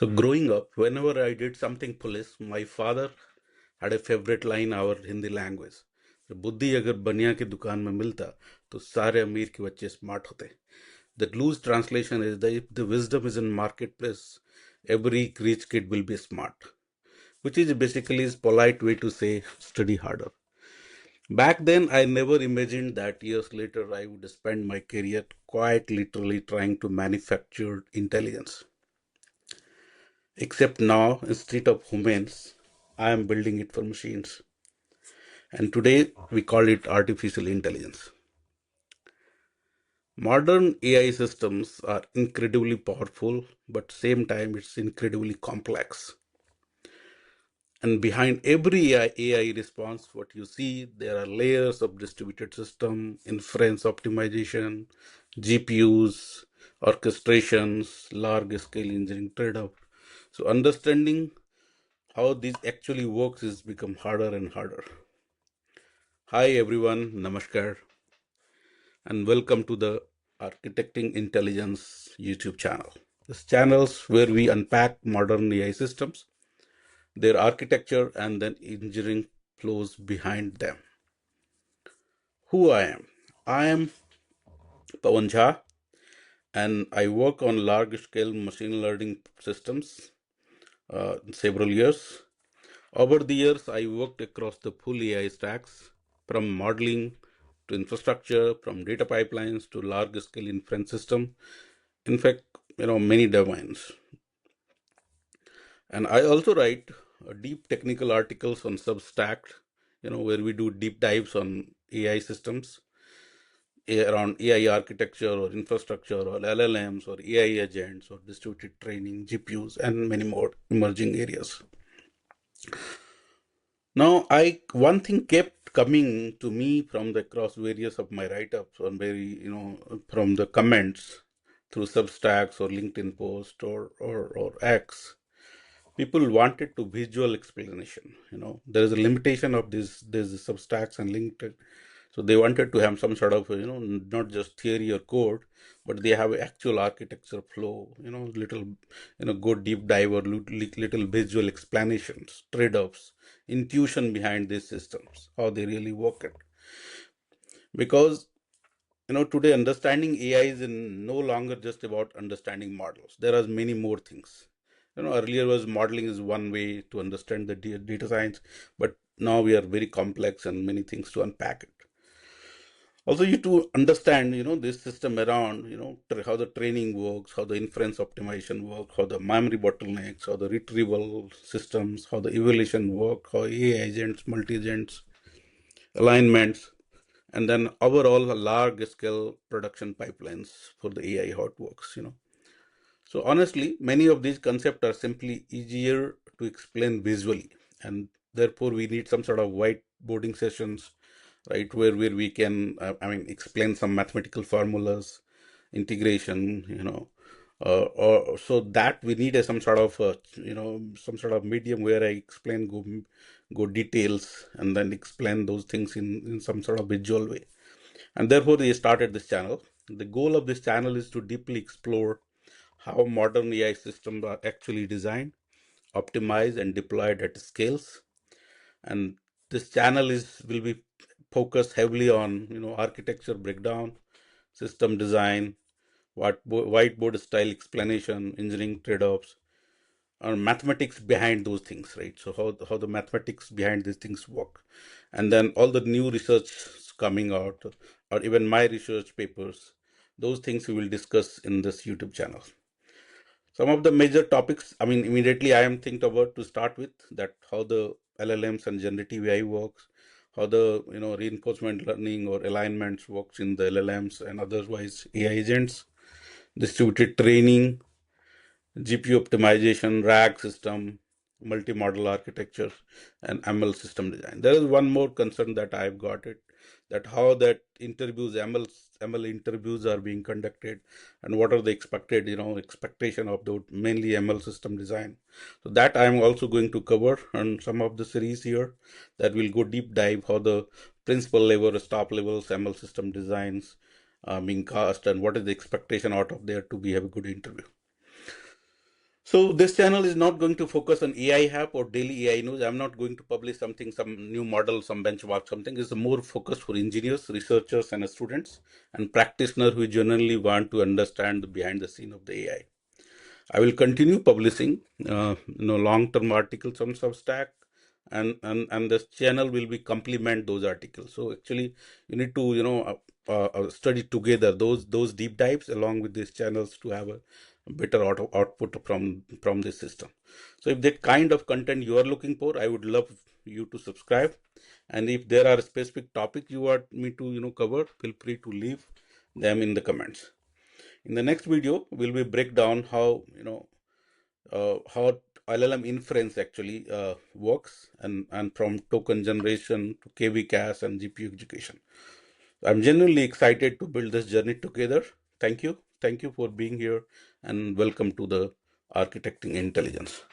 So growing up, whenever I did something police, my father had a favorite line our Hindi language. So, बुद्धि अगर बनिया की दुकान में मिलता तो सारे अमीर के बच्चे स्मार्ट होते. The loose translation is that if the wisdom is in marketplace, every rich kid will be smart, which is basically his polite way to say study harder. Back then, I never imagined that years later I would spend my career quite literally trying to manufacture intelligence. Except now, instead of humans, I am building it for machines. And today, we call it artificial intelligence. Modern AI systems are incredibly powerful, but same time it's incredibly complex. And behind every AI response, what you see, there are layers of distributed system, inference optimization, GPUs, orchestrations, large scale engineering trade-off. So understanding how this actually works is become harder and harder. Hi everyone, namaskar, and welcome to the Architecting Intelligence YouTube channel. This channels where we unpack modern AI systems, their architecture, and then engineering flows behind them. Who I am? I am Pawan Jha, and I work on large-scale machine learning systems several years. Over the years, I worked across the full AI stacks, from modeling to infrastructure, from data pipelines to large-scale inference system. In fact, many domains. And I also write deep technical articles on Substack, where we do deep dives on AI systems around AI architecture or infrastructure or LLMs or AI agents or distributed training, GPUs, and many more emerging areas. Now, one thing kept coming to me from the across various of my write-ups on from the comments through Substacks or LinkedIn post or X. People wanted to visual explanation. There is a limitation of these Substacks and LinkedIn. So they wanted to have some sort of, not just theory or code, but they have actual architecture flow, little, go deep dive or little visual explanations, trade-offs, intuition behind these systems, how they really work it. Because, today understanding AI is no longer just about understanding models. There are many more things. Earlier was modeling is one way to understand the data science, but now we are very complex and many things to unpack it. Also, you to understand, this system around, how the training works, how the inference optimization works, how the memory bottlenecks, how the retrieval systems, how the evaluation work, how AI agents, multi-agents, alignments, and then overall large scale production pipelines for the AI, how it works. So honestly, many of these concepts are simply easier to explain visually, and therefore we need some sort of whiteboarding sessions, right, where we can, explain some mathematical formulas, integration, or so that we need some sort of, some sort of medium where I explain, go details, and then explain those things in some sort of visual way. And therefore, they started this channel. The goal of this channel is to deeply explore how modern AI systems are actually designed, optimized, and deployed at scales. And this channel will be focused heavily on architecture breakdown, system design, whiteboard style explanation, engineering trade-offs, or mathematics behind those things, right? So how the mathematics behind these things work, and then all the new research coming out, or even my research papers, those things we will discuss in this YouTube channel. Some of the major topics, immediately I am thinking about to start with that how the LLMs and generative AI works, how the reinforcement learning or alignments works in the LLMs and otherwise AI agents, distributed training, GPU optimization, RAG system, multi-model architecture, and ML system design. There is one more concern that I've got it, that how that ML interviews are being conducted, and what are the expected, expectation of the mainly ML system design. So that I'm also going to cover on some of the series here that will go deep dive how the principal level, top levels ML system designs being cast, and what is the expectation out of there to be have a good interview. So this channel is not going to focus on AI app or daily AI news. I'm not going to publish something, some new model, some benchmark, something. It's more focused for engineers, researchers, and students and practitioners who genuinely want to understand the behind the scene of the AI. I will continue publishing, long-term articles on Substack, and this channel will be complement those articles. So actually, you need to study together those deep dives along with these channels to have a better output from this system. So if that kind of content you are looking for, I would love you to subscribe. And if there are specific topics you want me to cover, feel free to leave them in the comments. In the next video, we'll break down how LLM inference actually works, and from token generation to KV cache and GPU execution. I'm genuinely excited to build this journey together. Thank you. Thank you for being here, and welcome to the Architecting Intelligence.